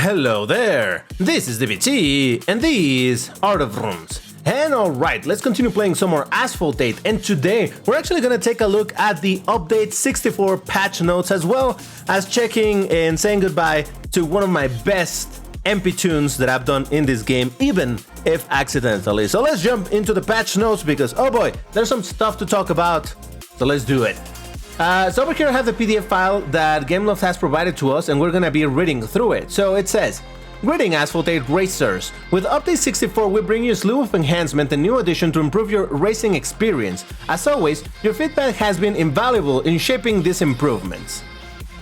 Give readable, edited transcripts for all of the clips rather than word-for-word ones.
Hello there, this is DBT, and these are the rooms. And alright, let's continue playing some more Asphalt 8, and today we're actually gonna take a look at the update 64 patch notes, as well as checking and saying goodbye to one of my best MP tunes that I've done in this game, even if accidentally. So let's jump into the patch notes because, oh boy, there's some stuff to talk about, so let's do it. So over here I have the PDF file that Gameloft has provided to us, and we're gonna be reading through it. So it says, "Greeting Asphalt 8 racers. With Update 64 we bring you a slew of enhancements and new additions to improve your racing experience. As always, your feedback has been invaluable in shaping these improvements.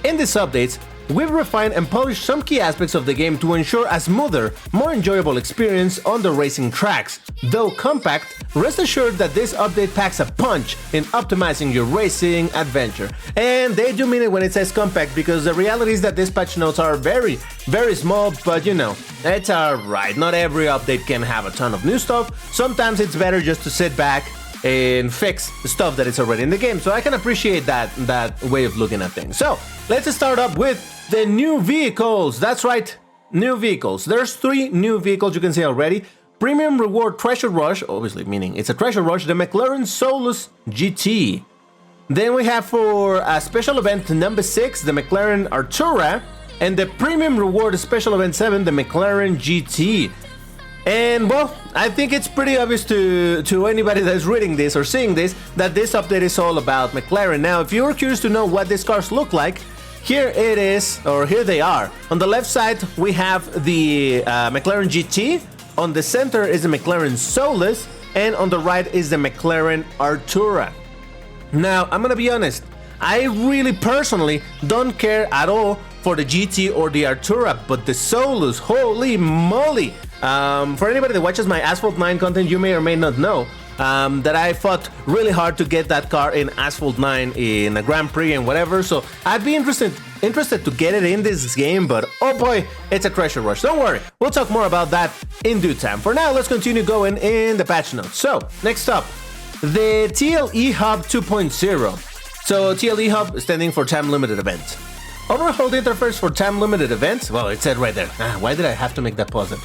In these updates, we've refined and polished some key aspects of the game to ensure a smoother, more enjoyable experience on the racing tracks. Though compact, rest assured that this update packs a punch in optimizing your racing adventure." And they do mean it when it says compact, because the reality is that these patch notes are very, very small, but you know, it's alright. Not every update can have a ton of new stuff. Sometimes it's better just to sit back and fix stuff that is already in the game. So I can appreciate that way of looking at things. So let's start up with the new vehicles. That's right, new vehicles. There's 3 new vehicles you can see already. Premium Reward Treasure Rush, obviously meaning it's a Treasure Rush, the McLaren Solus GT. Then we have for a special event number 6, the McLaren Artura, and the Premium Reward Special Event 7, the McLaren GT. And well, I think it's pretty obvious to anybody that's reading this or seeing this that this update is all about McLaren. Now, if you're curious to know what these cars look like, here it is, or here they are. On the left side, we have the McLaren GT. On the center is the McLaren Solus, and on the right is the McLaren Artura. Now, I'm gonna be honest, I really personally don't care at all for the GT or the Artura, but the Solus, holy moly! For anybody that watches my Asphalt 9 content, you may or may not know that I fought really hard to get that car in Asphalt 9 in a Grand Prix and whatever, so I'd be interested to get it in this game, but oh boy, it's a treasure rush. Don't worry, we'll talk more about that in due time. For now, let's continue going in the patch notes. So, next up, the TLE Hub 2.0. So, TLE Hub standing for Time Limited Event. Overhauled interface for time limited events. Well, it said right there. Why did I have to make that pause then?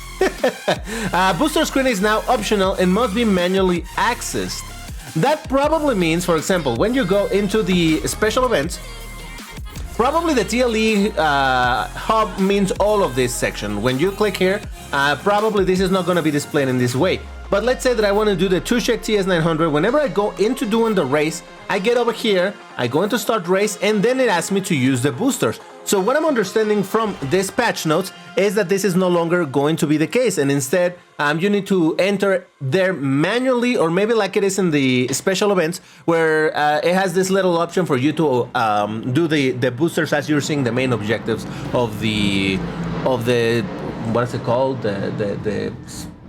Booster screen is now optional and must be manually accessed. That probably means, for example, when you go into the special events, probably the TLE hub means all of this section. When you click here, probably this is not going to be displayed in this way. But let's say that I want to do the 2-check TS900. Whenever I go into doing the race, I get over here, I go into start race, and then it asks me to use the boosters. So what I'm understanding from this patch notes is that this is no longer going to be the case, and instead you need to enter there manually, or maybe like it is in the special events, where it has this little option for you to do the boosters as you're seeing the main objectives of the what is it called, the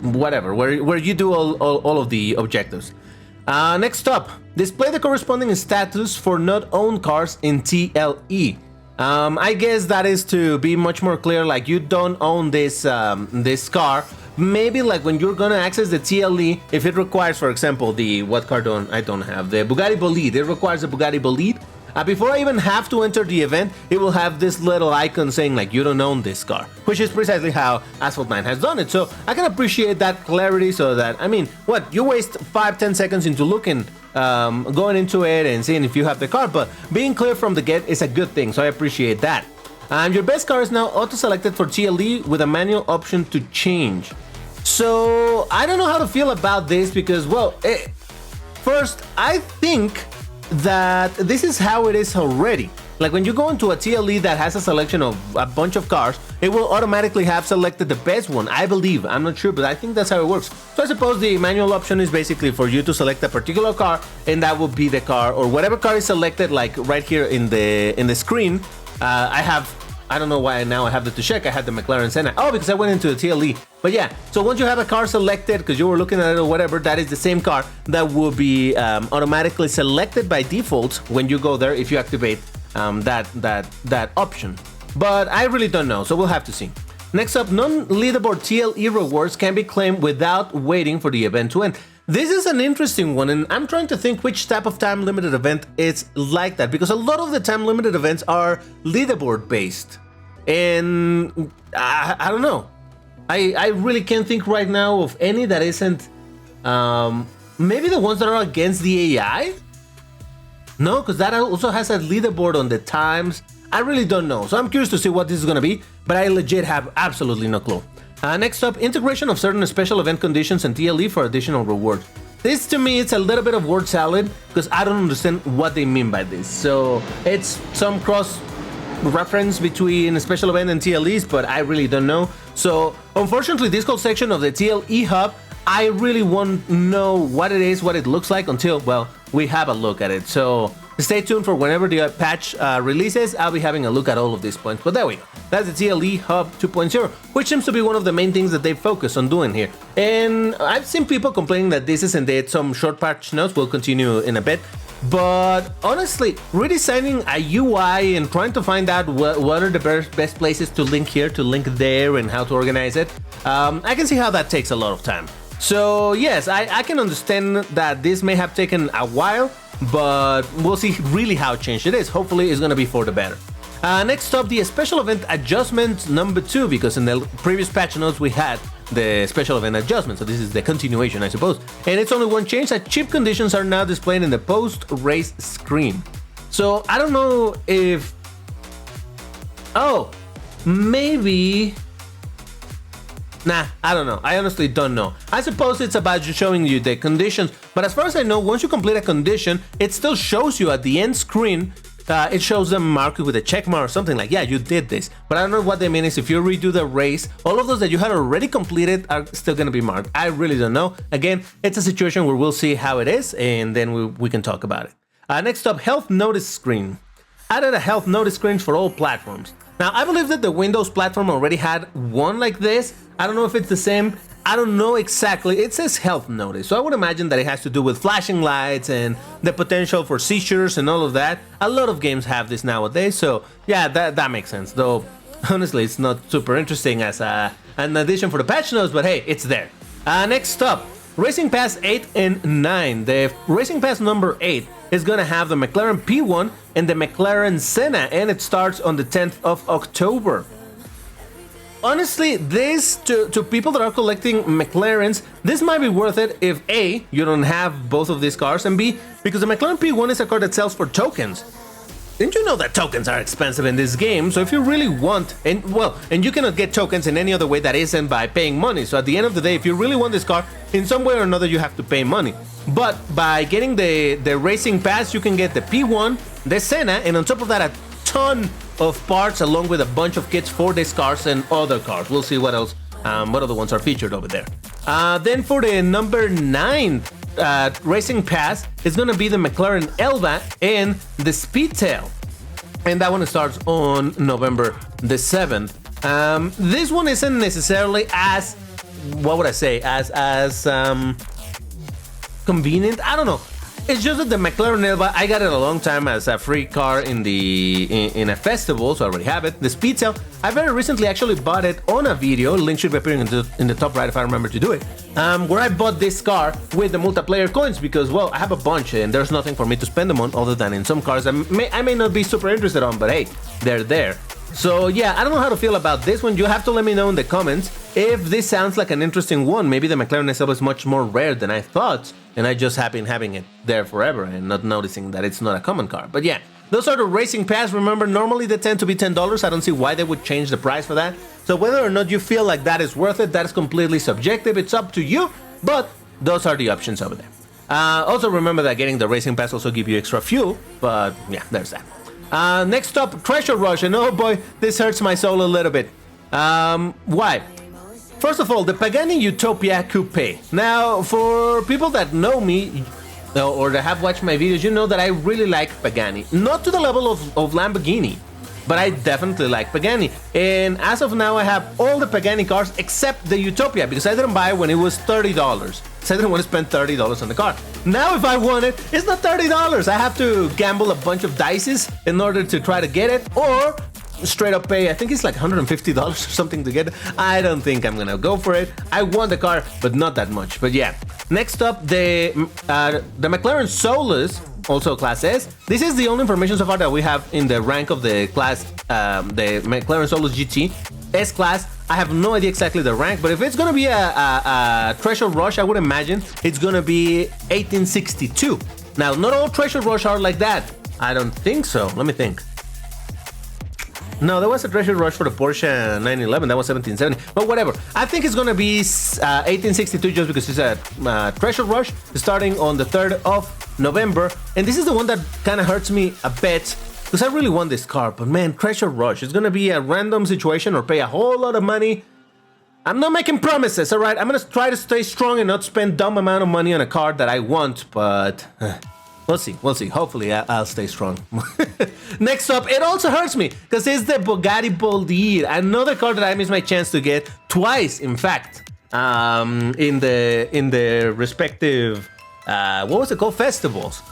whatever, where you do all of the objectives. Next up, display the corresponding status for not owned cars in TLE. I guess that is to be much more clear, like you don't own this this car. Maybe like when you're gonna access the TLE, if it requires, for example, what car I don't have, the Bugatti Bolide. It requires a Bugatti Bolide. Before I even have to enter the event, it will have this little icon saying like you don't own this car, which is precisely how Asphalt 9 has done it. So I can appreciate that clarity, so that, I mean, what, you waste 5-10 seconds into looking, going into it and seeing if you have the car, but being clear from the get is a good thing, so I appreciate that. Your best car is now auto-selected for TLE with a manual option to change. So I don't know how to feel about this because, well, first, I think that this is how it is already. Like when you go into a TLE that has a selection of a bunch of cars, it will automatically have selected the best one, I believe. I'm not sure, but I think that's how it works. So I suppose the manual option is basically for you to select a particular car, and that will be the car, or whatever car is selected, like right here in the screen. I don't know why now I have to check. I had the McLaren Senna. Oh, because I went into the TLE. But yeah, so once you have a car selected, because you were looking at it or whatever, that is the same car that will be automatically selected by default when you go there if you activate that option. But I really don't know, so we'll have to see. Next up, non-leaderboard TLE rewards can be claimed without waiting for the event to end. This is an interesting one, and I'm trying to think which type of time limited event is like that, because a lot of the time limited events are leaderboard based. And I don't know. I really can't think right now of any that isn't. Maybe the ones that are against the AI? No, because that also has a leaderboard on the times. I really don't know. So I'm curious to see what this is going to be, but I legit have absolutely no clue. Next up, integration of certain special event conditions and TLE for additional rewards. This to me, it's a little bit of word salad because I don't understand what they mean by this. So it's some cross reference between special event and TLEs, but I really don't know. So unfortunately, this whole section of the TLE hub, I really won't know what it is, what it looks like until, well, we have a look at it. So stay tuned for whenever the patch releases. I'll be having a look at all of these points. But there we go. That's the TLE Hub 2.0, which seems to be one of the main things that they focus on doing here. And I've seen people complaining that this is indeed some short patch notes. We'll continue in a bit. But honestly, redesigning a UI and trying to find out what are the best places to link here, to link there, and how to organize it, I can see how that takes a lot of time. So yes, I can understand that this may have taken a while, but we'll see really how changed it is. Hopefully it's going to be for the better. Next up, the special event adjustment number 2, because in the previous patch notes we had the special event adjustment, so this is the continuation, I suppose. And it's only one change, that chip conditions are now displayed in the post-race screen. So I don't know if... Oh, maybe... Nah, I don't know. I honestly don't know. I suppose it's about just showing you the conditions, but as far as I know, once you complete a condition, it still shows you at the end screen, it shows them marked with a check mark or something like, yeah, you did this. But I don't know what they mean is if you redo the race, all of those that you had already completed are still going to be marked. I really don't know. Again, it's a situation where we'll see how it is, and then we can talk about it. Next up, health notice screen. Added a health notice screen for all platforms. Now, I believe that the Windows platform already had one like this. I don't know if it's the same. I don't know exactly. It says health notice, so I would imagine that it has to do with flashing lights and the potential for seizures and all of that. A lot of games have this nowadays, so yeah, that makes sense. Though, honestly, it's not super interesting as an addition for the patch notes, but hey, it's there. Next up, Racing Pass 8 and 9. The Racing Pass number 8 is going to have the McLaren P1 and the McLaren Senna, and it starts on the 10th of October. Honestly, this, to people that are collecting McLarens, this might be worth it if A, you don't have both of these cars, and B, because the McLaren P1 is a car that sells for tokens. Didn't you know that tokens are expensive in this game? So if you really want, and you cannot get tokens in any other way that isn't by paying money. So at the end of the day, if you really want this car, in some way or another, you have to pay money. But by getting the Racing Pass, you can get the P1, the Senna, and on top of that, a ton of parts along with a bunch of kits for these cars and other cars. We'll see what else, what other ones are featured over there. Then for the number 9 Racing Pass, it's going to be the McLaren Elba and the Speedtail. And that one starts on November the 7th. This one isn't necessarily as, what would I say, as convenient. I don't know. It's just that the McLaren Elba, I got it a long time as a free car in a festival, so I already have it. The Speedtail, I very recently actually bought it on a video. Link should be appearing in the top right if I remember to do it. Where I bought this car with the multiplayer coins because, well, I have a bunch and there's nothing for me to spend them on other than in some cars I may not be super interested on, but hey, they're there. So yeah, I don't know how to feel about this one. You have to let me know in the comments if this sounds like an interesting one. Maybe the McLaren SL is much more rare than I thought, and I just have been having it there forever and not noticing that it's not a common car. But yeah, those are the Racing Pass. Remember, normally they tend to be $10. I don't see why they would change the price for that. So whether or not you feel like that is worth it, that is completely subjective. It's up to you, but those are the options over there. Also remember that getting the Racing Pass also give you extra fuel, but yeah, there's that. Next up, Treasure Rush, and oh boy, this hurts my soul a little bit. Why? First of all, the Pagani Utopia Coupe. Now, for people that know me, or that have watched my videos, you know that I really like Pagani. Not to the level of Lamborghini, but I definitely like Pagani. And as of now, I have all the Pagani cars except the Utopia, because I didn't buy it when it was $30. So I didn't want to spend $30 on the car. Now if I want it, it's not $30. I have to gamble a bunch of dices in order to try to get it, or straight up pay, I think it's like $150 or something to get it. I don't think I'm gonna go for it. I want the car, but not that much. But yeah. Next up, the McLaren Solus also Class S. This is the only information so far that we have in the rank of the class, the McLaren Solus GT S-Class. I have no idea exactly the rank, but if it's gonna be a Treasure Rush, I would imagine it's gonna be 1862. Now, not all Treasure Rush are like that. I don't think so. Let me think. No, there was a Treasure Rush for the Porsche 911. That was 1770. But whatever. I think it's going to be 1862 just because it's a Treasure Rush starting on the 3rd of November. And this is the one that kind of hurts me a bit because I really want this car. But man, Treasure Rush is going to be a random situation or pay a whole lot of money. I'm not making promises, all right? I'm going to try to stay strong and not spend dumb amount of money on a car that I want, but... We'll see. Hopefully, I'll stay strong. Next up, it also hurts me because it's the Bugatti Bolide, another car that I missed my chance to get twice, in fact, in the respective what was it called, festivals.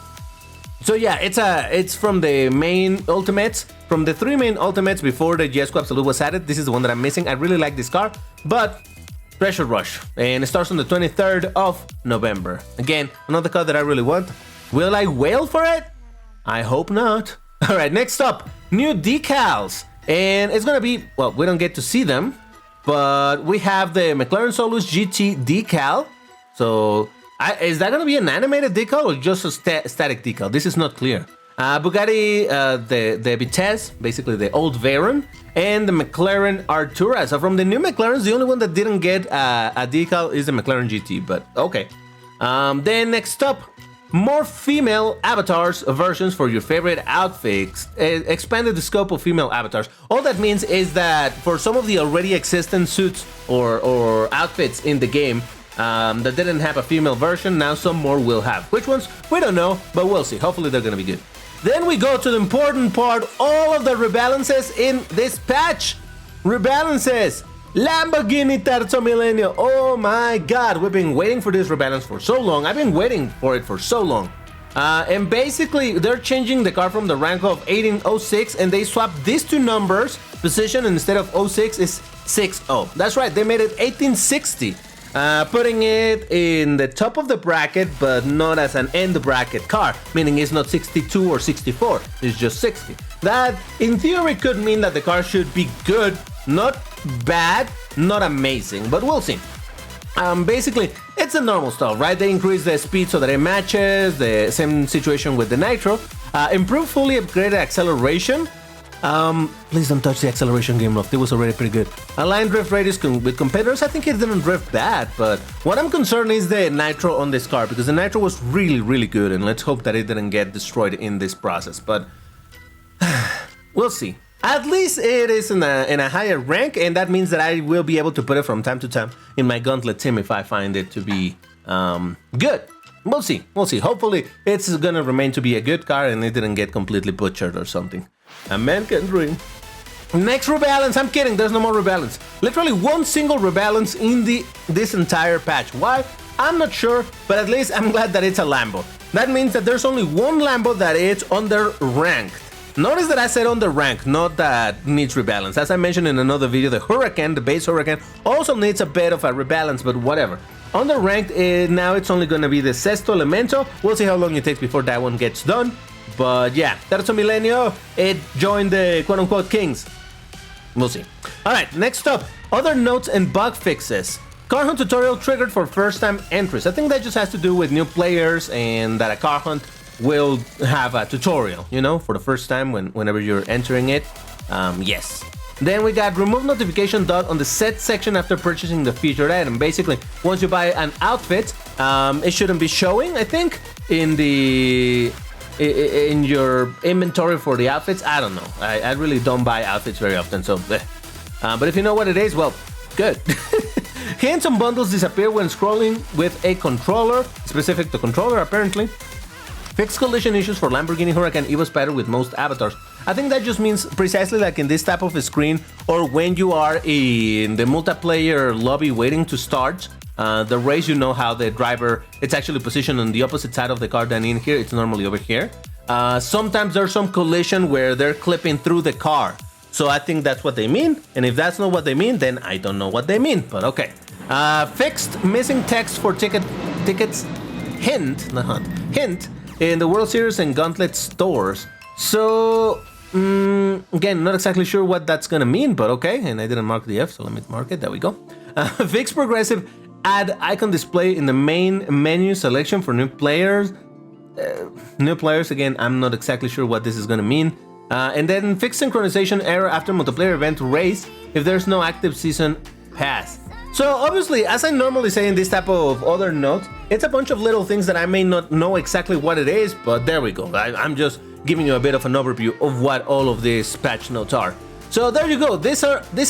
So yeah, it's from the main Ultimates, from the 3 main Ultimates before the Jesco Absolute was added. This is the one that I'm missing. I really like this car, but Treasure Rush, and it starts on the 23rd of November. Again, another car that I really want. Will I wail for it? I hope not. All right, next up, new decals. And it's gonna be, well, we don't get to see them, but we have the McLaren Solus GT decal. So, is that gonna be an animated decal or just a static decal? This is not clear. Bugatti, the Vitesse, basically the old Veyron, and the McLaren Artura. So from the new McLarens, the only one that didn't get a decal is the McLaren GT, but okay. Then next up, more female avatars versions for your favorite outfits. Expanded the scope of female avatars. All that means is that for some of the already existing suits or outfits in the game that didn't have a female version, now some more will have. Which ones? We don't know, but we'll see. Hopefully they're gonna be good. Then we go to the important part, all of the rebalances in this patch. Rebalances! Lamborghini Terzo Millennio. Oh my god, we've been waiting for this rebalance for so long. I've been waiting for it for so long. And basically, they're changing the car from the rank of 1806 and they swapped these two numbers. Position instead of 06 is 60. That's right, they made it 1860. Putting it in the top of the bracket, but not as an end bracket car, meaning it's not 62 or 64, it's just 60. That, in theory, could mean that the car should be good, not bad, not amazing, but we'll see. Basically, it's a normal stuff, right? They increase the speed so that it matches, the same situation with the Nitro. Improve fully upgraded acceleration. Please don't touch the acceleration, Game Loft. It was already pretty good. Align drift radius with competitors. I think it didn't drift bad, but what I'm concerned is the Nitro on this car, because the Nitro was really, really good, and let's hope that it didn't get destroyed in this process, but we'll see. At least it is in a higher rank, and that means that I will be able to put it from time to time in my Gauntlet team if I find it to be good. We'll see. Hopefully it's gonna remain to be a good car and it didn't get completely butchered or something. A man can dream. Next rebalance, I'm kidding, there's no more rebalance. Literally one single rebalance in this entire patch. Why? I'm not sure, but at least I'm glad that it's a Lambo. That means that there's only one Lambo that is under ranked. Notice that I said on the rank, not that needs rebalance. As I mentioned in another video, the Huracan, the base Huracan, also needs a bit of a rebalance, but whatever. On the ranked, now it's only gonna be the Sesto Elemento. We'll see how long it takes before that one gets done. But yeah, Terzo Millennio, it joined the quote-unquote kings. We'll see. Alright, next up, other notes and bug fixes. Car Hunt tutorial triggered for first-time entries. I think that just has to do with new players and that a Car Hunt will have a tutorial, you know, for the first time whenever you're entering it. Yes. Then we got remove notification dot on the set section after purchasing the featured item. Basically, once you buy an outfit, it shouldn't be showing, I think, in your inventory for the outfits. I don't know. I really don't buy outfits very often, so but if you know what it is, well, good. Hints on bundles disappear when scrolling with a controller, specific to controller apparently. Fixed collision issues for Lamborghini Huracan Evo Spider with most avatars. I think that just means precisely like in this type of a screen, or when you are in the multiplayer lobby waiting to start the race, you know how the driver, it's actually positioned on the opposite side of the car than in here, it's normally over here. Sometimes there's some collision where they're clipping through the car. So I think that's what they mean, and if that's not what they mean, then I don't know what they mean, but okay. Fixed missing text for tickets, hint, in the World Series and Gauntlet stores. So, again, not exactly sure what that's gonna mean, but okay. And I didn't mark the F, so let me mark it. There we go. Fix progressive, add icon display in the main menu selection for new players. Again, I'm not exactly sure what this is gonna mean. And then fix synchronization error after multiplayer event race if there's no active season pass. So obviously, as I normally say in this type of other notes, it's a bunch of little things that I may not know exactly what it is, but there we go. I'm just giving you a bit of an overview of what all of these patch notes are. So there you go. This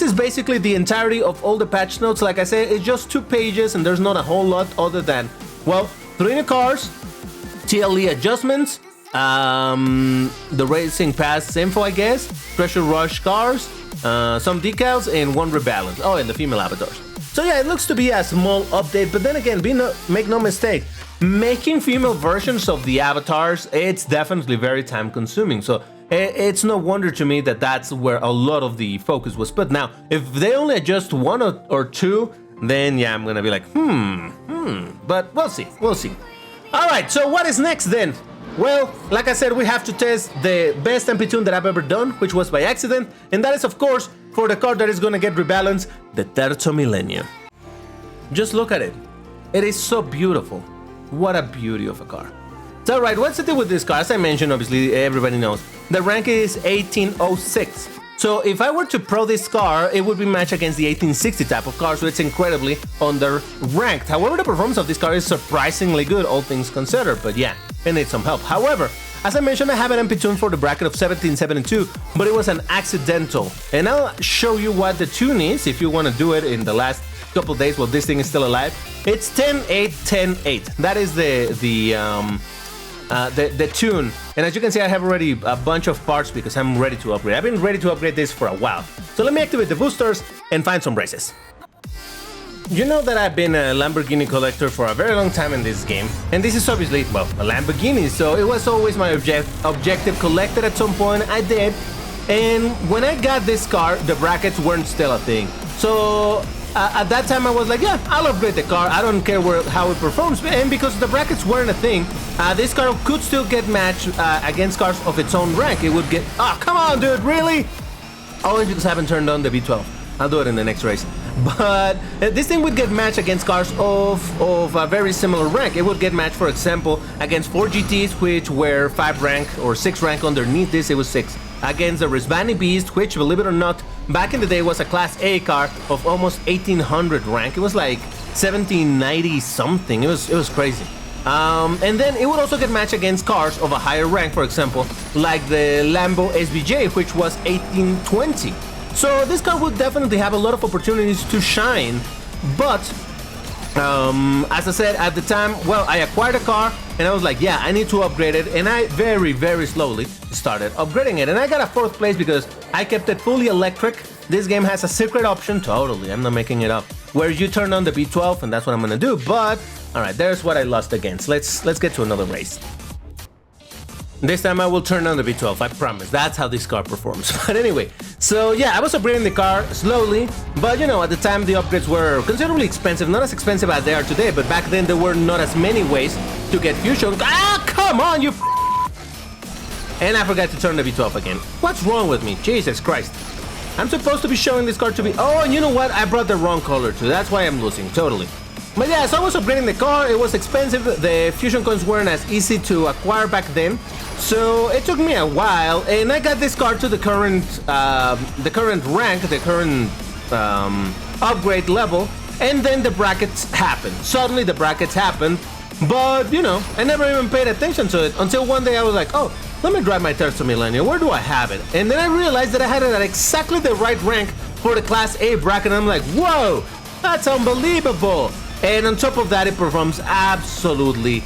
is basically the entirety of all the patch notes. Like I said, it's just 2 pages and there's not a whole lot other than, well, 3 new cars, TLE adjustments, the racing pass info, I guess, Treasure Rush cars, some decals, and 1 rebalance. Oh, and the female avatars. So yeah, it looks to be a small update, but then again, make no mistake, making female versions of the avatars, it's definitely very time consuming. So it's no wonder to me that that's where a lot of the focus was put. Now, if they only adjust 1 or 2, then yeah, I'm gonna be like, but we'll see. All right, so what is next then? Well, like I said, we have to test the best MP tune that I've ever done, which was by accident, and that is, of course, for the car that is gonna get rebalanced, the Terzo Millennio. Just look at it. It is so beautiful. What a beauty of a car. So, alright, what's the deal with this car? As I mentioned, obviously, everybody knows. The rank is 1806. So if I were to pro this car, it would be matched against the 1860 type of car, so it's incredibly under-ranked. However, the performance of this car is surprisingly good, all things considered, but yeah, it needs some help. However, as I mentioned, I have an MP tune for the bracket of 1772, but it was an accidental. And I'll show you what the tune is if you want to do it in the last couple days while this thing is still alive. It's 10-8-10-8. That is the tune. And as you can see, I have already a bunch of parts because I'm ready to upgrade. I've been ready to upgrade this for a while. So let me activate the boosters and find some races. You know that I've been a Lamborghini collector for a very long time in this game, and this is obviously, well, a Lamborghini, so it was always my objective collected at some point. I did, and when I got this car, the brackets weren't still a thing. So at that time I was like, yeah, I'll upgrade the car, I don't care how it performs, and because the brackets weren't a thing, this car could still get matched against cars of its own rank. It would get, oh, come on, dude, really? Oh, you just haven't turned on the V12. I'll do it in the next race. But this thing would get matched against cars of a very similar rank. It would get matched, for example, against 4 GTs, which were 5 rank or 6 rank underneath this. It was 6. Against the Rizvani Beast, which, believe it or not, back in the day was a Class A car of almost 1800 rank. It was like 1790 something. It was crazy. And then it would also get matched against cars of a higher rank, for example, like the Lambo SVJ, which was 1820. So this car would definitely have a lot of opportunities to shine, but as I said at the time, well, I acquired a car and I was like, yeah, I need to upgrade it, and I very, very slowly started upgrading it, and I got a 4th place because I kept it fully electric. This game has a secret option, totally, I'm not making it up, where you turn on the V12, and that's what I'm gonna do. But all right, there's what I lost against. Let's get to another race. This time I will turn on the V12, I promise. That's how this car performs. But anyway, so yeah, I was upgrading the car slowly, but you know, at the time the upgrades were considerably expensive. Not as expensive as they are today, but back then there were not as many ways to get fusion. Ah, come on, you And I forgot to turn the V12 again. What's wrong with me? Jesus Christ. I'm supposed to be showing this car to be... Oh, and you know what? I brought the wrong color too. That's why I'm losing, totally. But yeah, so I was upgrading the car. It was expensive. The fusion coins weren't as easy to acquire back then. So it took me a while, and I got this car to the current rank, the current upgrade level, and then the brackets happened. Suddenly the brackets happened, but you know, I never even paid attention to it until one day I was like, oh, let me drive my Terzo Millennio. Where do I have it? And then I realized that I had it at exactly the right rank for the Class A bracket, and I'm like, whoa, that's unbelievable. And on top of that, it performs absolutely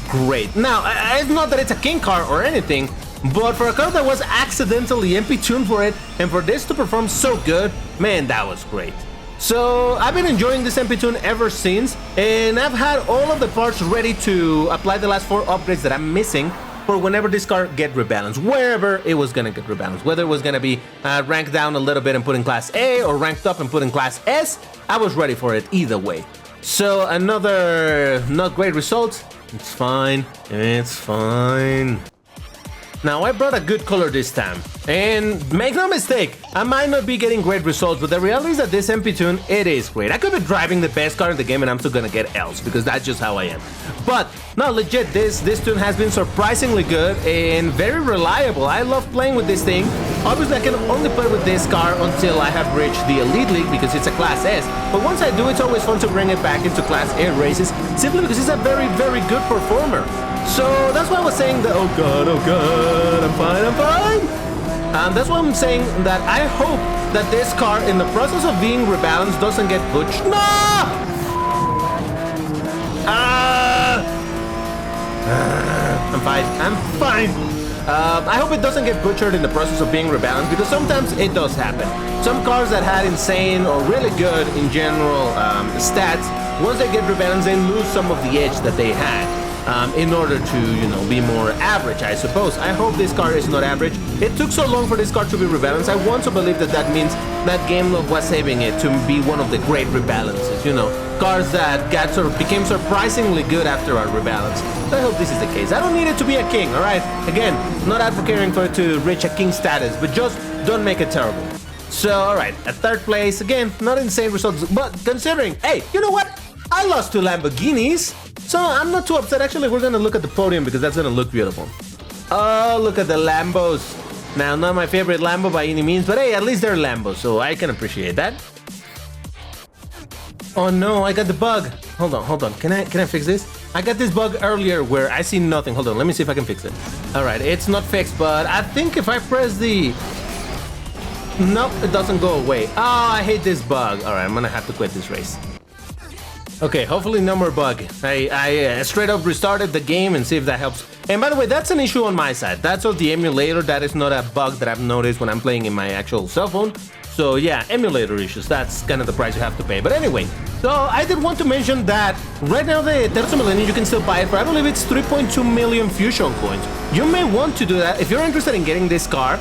great. Now, it's not that it's a king car or anything, but for a car that was accidentally MP tuned for it, and for this to perform so good, man, that was great. So I've been enjoying this MP tune ever since, and I've had all of the parts ready to apply the last 4 upgrades that I'm missing for whenever this car get rebalanced, wherever it was gonna get rebalanced, whether it was gonna be ranked down a little bit and put in Class A, or ranked up and put in Class S. I was ready for it either way. So another not great result, It's fine. It's fine. Now, I brought a good color this time, and make no mistake, I might not be getting great results, but the reality is that this MP tune, it is great. I could be driving the best car in the game and I'm still gonna get L's, because that's just how I am. But, no, legit, this tune has been surprisingly good and very reliable. I love playing with this thing. Obviously, I can only play with this car until I have reached the Elite League, because it's a Class S. But once I do, it's always fun to bring it back into Class A races, simply because it's a very, very good performer. So that's why I was saying that, oh god, I'm fine. That's why I'm saying that I hope that this car, in the process of being rebalanced, doesn't get butchered. No! I'm fine. I hope it doesn't get butchered in the process of being rebalanced, because sometimes it does happen. Some cars that had insane or really good in general stats, once they get rebalanced, they lose some of the edge that they had. In order to, you know, be more average, I suppose. I hope this car is not average. It took so long for this car to be rebalanced. I want to believe that that means that Gameloft was saving it to be one of the great rebalances, you know, cars that became surprisingly good after our rebalance. So I hope this is the case. I don't need it to be a king, alright? Again, not advocating for it to reach a king status, but just don't make it terrible. So, alright, at third place, again, not insane results, but considering, hey, you know what? I lost to Lamborghinis, so I'm not too upset. Actually, we're gonna look at the podium because that's gonna look beautiful. Oh, look at the Lambos. Now, not my favorite Lambo by any means, but hey, at least they're Lambos, so I can appreciate that. Oh no, I got the bug. Hold on. Can I fix this? I got this bug earlier where I see nothing. Hold on, let me see if I can fix it. All right, it's not fixed, but I think if I press the... Nope, it doesn't go away. Oh, I hate this bug. All right, I'm gonna have to quit this race. Okay, hopefully no more bug. I straight up restarted the game and see if that helps. And by the way, that's an issue on my side. That's on the emulator. That is not a bug that I've noticed when I'm playing in my actual cell phone. So yeah, emulator issues. That's kind of the price you have to pay. But anyway, so I did want to mention that right now the Terzo Millennio, you can still buy it for, I believe it's 3.2 million Fusion coins. You may want to do that if you're interested in getting this car.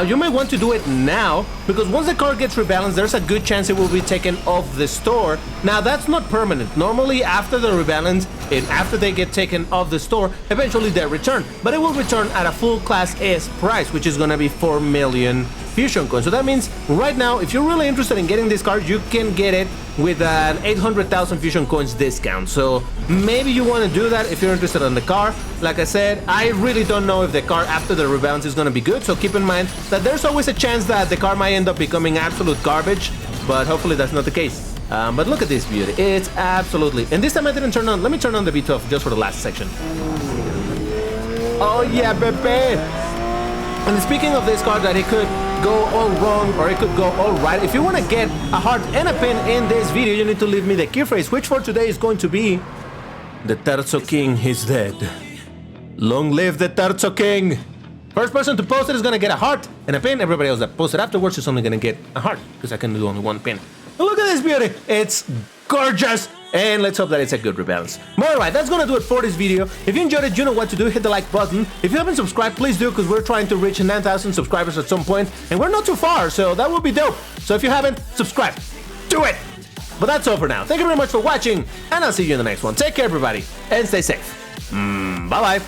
You may want to do it now, because once the car gets rebalanced, there's a good chance it will be taken off the store. Now, that's not permanent. Normally, after the rebalance, and after they get taken off the store, eventually they return. But it will return at a full Class S price, which is going to be 4 million Fusion coins. So that means right now, if you're really interested in getting this car, you can get it with an 800,000 Fusion coins discount. So maybe you want to do that if you're interested in the car. Like I said, I really don't know if the car after the rebalance is going to be good. So keep in mind that there's always a chance that the car might end up becoming absolute garbage, but hopefully that's not the case. But look at this beauty. It's absolutely... And this time I didn't turn on... Let me turn on the V12 just for the last section. Oh yeah, baby! And speaking of this car, that it could go all wrong or it could go all right, if you want to get a heart and a pin in this video, you need to leave me the key phrase, which for today is going to be: the Terzo King is dead. Long live the Terzo King! First person to post it is going to get a heart and a pin. Everybody else that posted afterwards is only going to get a heart, because I can do only one pin. But look at this beauty. It's gorgeous. And let's hope that it's a good rebalance. But alright, that's gonna do it for this video. If you enjoyed it, you know what to do. Hit the like button. If you haven't subscribed, please do, because we're trying to reach 9,000 subscribers at some point, and we're not too far, so that would be dope. So if you haven't, subscribe. Do it! But that's all for now. Thank you very much for watching, and I'll see you in the next one. Take care, everybody, and stay safe. Bye-bye.